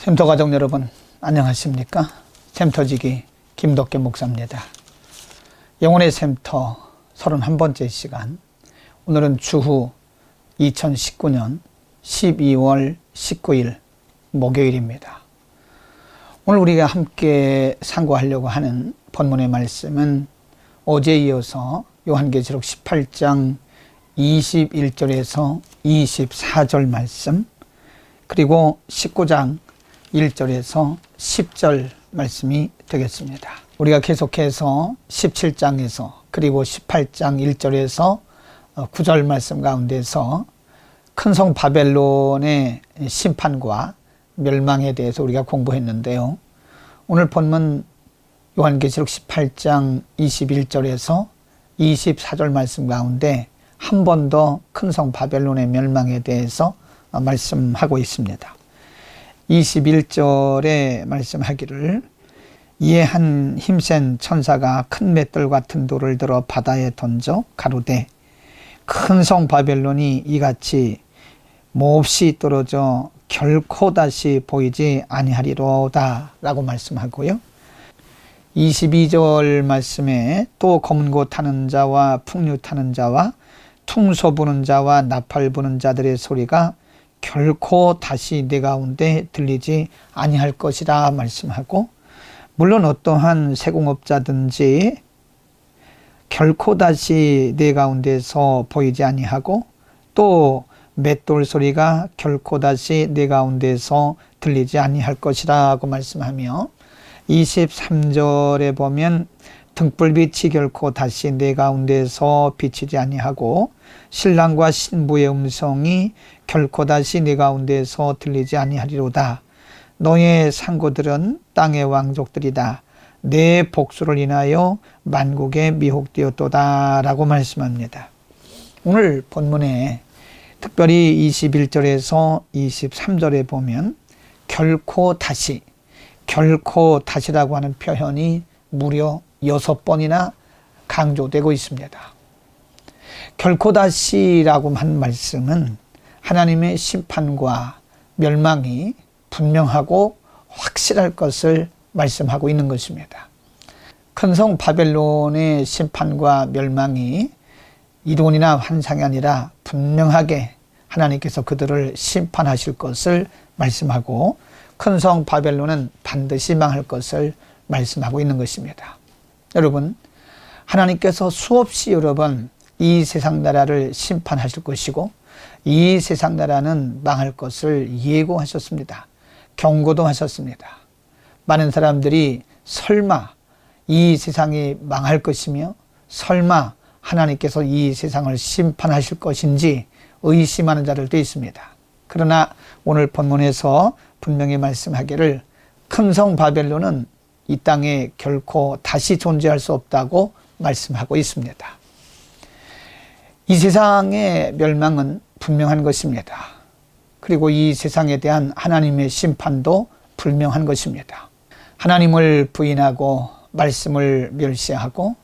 샘터 가족 여러분 안녕하십니까? 샘터지기 김덕계 목사입니다. 영혼의 샘터 31번째 시간, 오늘은 주후 2019년 12월 19일 목요일입니다. 오늘 우리가 함께 상고하려고 하는 본문의 말씀은 어제에 이어서 요한계시록 18장 21절에서 24절 말씀, 그리고 19장 1절에서 10절 말씀이 되겠습니다. 우리가 계속해서 17장에서 그리고 18장 1절에서 9절 말씀 가운데서 큰성 바벨론의 심판과 멸망에 대해서 우리가 공부했는데요. 오늘 본문 요한계시록 18장 21절에서 24절 말씀 가운데 한 번 더 큰성 바벨론의 멸망에 대해서 말씀하고 있습니다. 21절에 말씀하기를, 이에 한 힘센 천사가 큰 맷돌 같은 돌을 들어 바다에 던져 가로되, 큰 성 바벨론이 이같이 몹시 떨어져 결코 다시 보이지 아니하리로다 라고 말씀하고요. 22절 말씀에 또 검은 고 타는 자와 풍류 타는 자와 퉁소 부는 자와 나팔 부는 자들의 소리가 결코 다시 내 가운데 들리지 아니할 것이라 말씀하고, 물론 어떠한 세공업자든지 결코 다시 내 가운데서 보이지 아니하고, 또 맷돌 소리가 결코 다시 내 가운데서 들리지 아니할 것이라고 말씀하며, 23절에 보면 등불빛이 결코 다시 내 가운데서 비치지 아니하고, 신랑과 신부의 음성이 결코 다시 내 가운데서 들리지 아니하리로다. 너의 상고들은 땅의 왕족들이다. 내 복수를 인하여 만국에 미혹되었도다 라고 말씀합니다. 오늘 본문에 특별히 21절에서 23절에 보면 결코 다시라고 하는 표현이 무려 6번이나 강조되고 있습니다. 결코 다시라고 한 말씀은 하나님의 심판과 멸망이 분명하고 확실할 것을 말씀하고 있는 것입니다. 큰성 바벨론의 심판과 멸망이 이론이나 환상이 아니라 분명하게 하나님께서 그들을 심판하실 것을 말씀하고, 큰성 바벨론은 반드시 망할 것을 말씀하고 있는 것입니다. 여러분, 하나님께서 수없이 여러 번 이 세상 나라를 심판하실 것이고, 이 세상 나라는 망할 것을 예고하셨습니다. 경고도 하셨습니다. 많은 사람들이 설마 이 세상이 망할 것이며, 설마 하나님께서 이 세상을 심판하실 것인지 의심하는 자들도 있습니다. 그러나 오늘 본문에서 분명히 말씀하기를, 큰성 바벨론은 이 땅에 결코 다시 존재할 수 없다고 말씀하고 있습니다. 이 세상의 멸망은 분명한 것입니다. 그리고 이 세상에 대한 하나님의 심판도 분명한 것입니다. 하나님을 부인하고 말씀을 멸시하고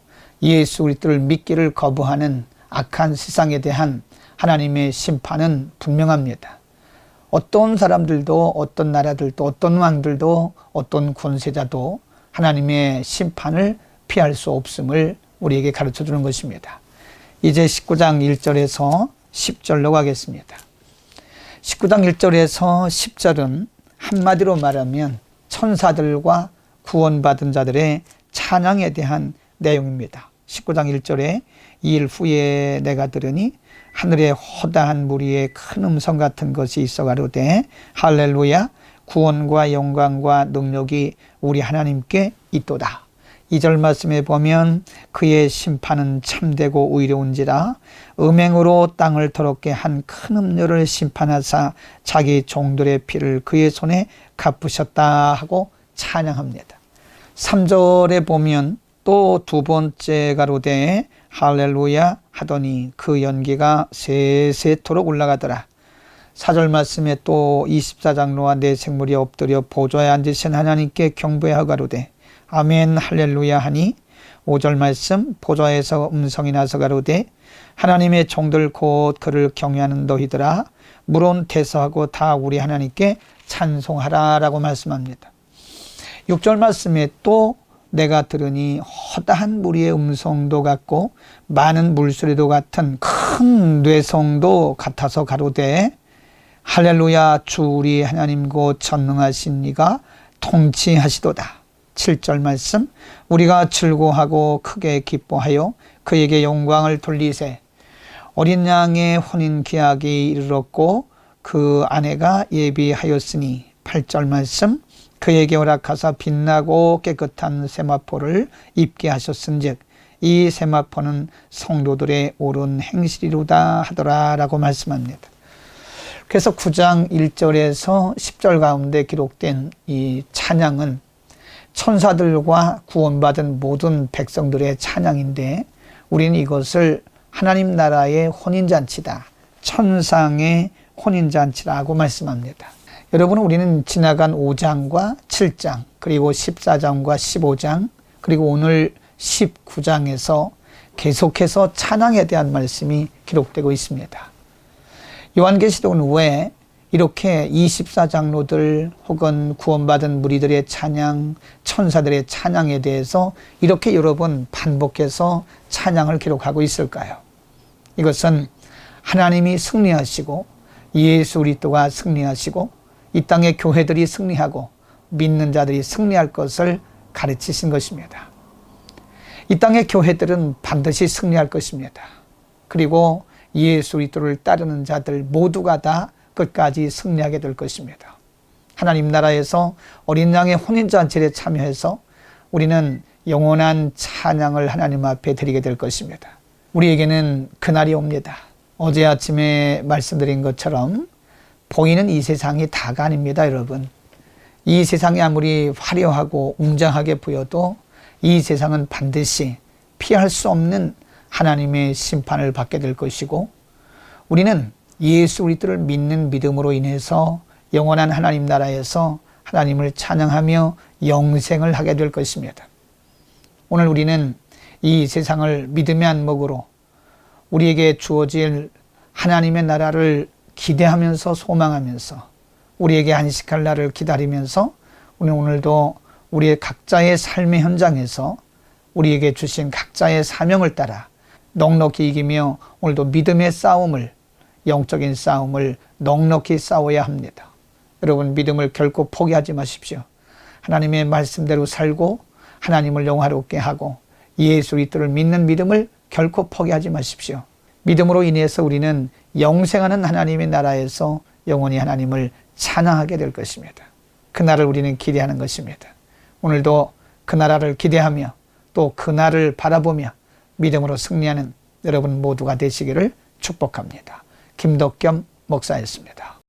예수 그리스도를 믿기를 거부하는 악한 세상에 대한 하나님의 심판은 분명합니다. 어떤 사람들도, 어떤 나라들도, 어떤 왕들도, 어떤 권세자도 하나님의 심판을 피할 수 없음을 우리에게 가르쳐 주는 것입니다. 이제 19장 1절에서 10절로 가겠습니다. 19장 1절에서 10절은 한마디로 말하면 천사들과 구원받은 자들의 찬양에 대한 내용입니다. 19장 1절에 이 일 후에 내가 들으니 하늘에 허다한 무리의 큰 음성 같은 것이 있어 가로되, 할렐루야, 구원과 영광과 능력이 우리 하나님께 있도다. 2절 말씀에 보면 그의 심판은 참되고 의로운지라, 음행으로 땅을 더럽게 한 큰 음녀를 심판하사 자기 종들의 피를 그의 손에 갚으셨다 하고 찬양합니다. 3절에 보면 또 두 번째 가로되 할렐루야 하더니 그 연기가 세세토록 올라가더라. 4절 말씀에 또 24장로와 네 생물이 엎드려 보좌에 앉으신 하나님께 경배하고 가로되 아멘 할렐루야 하니, 5절 말씀, 보좌에서 음성이 나서 가로되 하나님의 종들 곧 그를 경외하는 너희들아 물론 대서하고 다 우리 하나님께 찬송하라라고 말씀합니다. 6절 말씀에 또 내가 들으니 허다한 무리의 음성도 같고 많은 물소리도 같은 큰 뇌성도 같아서 가로되 할렐루야 주 우리 하나님 곧 전능하신 이가 통치하시도다. 7절 말씀 우리가 즐거워하고 크게 기뻐하여 그에게 영광을 돌리세. 어린 양의 혼인 기약이 이르렀고 그 아내가 예비하였으니 8절 말씀 그에게 허락하사 빛나고 깨끗한 세마포를 입게 하셨은즉 이 세마포는 성도들의 옳은 행실이로다 하더라 라고 말씀합니다. 그래서 9장 1절에서 10절 가운데 기록된 이 찬양은 천사들과 구원받은 모든 백성들의 찬양인데 우리는 이것을 하나님 나라의 혼인잔치다, 천상의 혼인잔치라고 말씀합니다. 여러분, 우리는 지나간 5장과 7장 그리고 14장과 15장 그리고 오늘 19장에서 계속해서 찬양에 대한 말씀이 기록되고 있습니다. 요한계시록은 왜 이렇게 24장로들 혹은 구원받은 무리들의 찬양, 천사들의 찬양에 대해서 이렇게 여러 번 반복해서 찬양을 기록하고 있을까요? 이것은 하나님이 승리하시고 예수 그리스도가 승리하시고 이 땅의 교회들이 승리하고 믿는 자들이 승리할 것을 가르치신 것입니다. 이 땅의 교회들은 반드시 승리할 것입니다. 그리고 예수 그리스도를 따르는 자들 모두가 다 끝까지 승리하게 될 것입니다. 하나님 나라에서 어린 양의 혼인잔치에 참여해서 우리는 영원한 찬양을 하나님 앞에 드리게 될 것입니다. 우리에게는 그날이 옵니다. 어제 아침에 말씀드린 것처럼 보이는 이 세상이 다가 아닙니다, 여러분. 이 세상이 아무리 화려하고 웅장하게 보여도 이 세상은 반드시 피할 수 없는 하나님의 심판을 받게 될 것이고 우리는 예수 그리스도를 믿는 믿음으로 인해서 영원한 하나님 나라에서 하나님을 찬양하며 영생을 하게 될 것입니다. 오늘 우리는 이 세상을 믿음의 안목으로 우리에게 주어질 하나님의 나라를 기대하면서 소망하면서 우리에게 안식할 날을 기다리면서 우리는 오늘도 우리의 각자의 삶의 현장에서 우리에게 주신 각자의 사명을 따라 넉넉히 이기며 오늘도 믿음의 싸움을, 영적인 싸움을 넉넉히 싸워야 합니다. 여러분, 믿음을 결코 포기하지 마십시오. 하나님의 말씀대로 살고 하나님을 영화롭게 하고 예수 그리스도를 믿는 믿음을 결코 포기하지 마십시오. 믿음으로 인해서 우리는 영생하는 하나님의 나라에서 영원히 하나님을 찬양하게 될 것입니다. 그날을 우리는 기대하는 것입니다. 오늘도 그 나라를 기대하며 또 그날을 바라보며 믿음으로 승리하는 여러분 모두가 되시기를 축복합니다. 김덕겸 목사였습니다.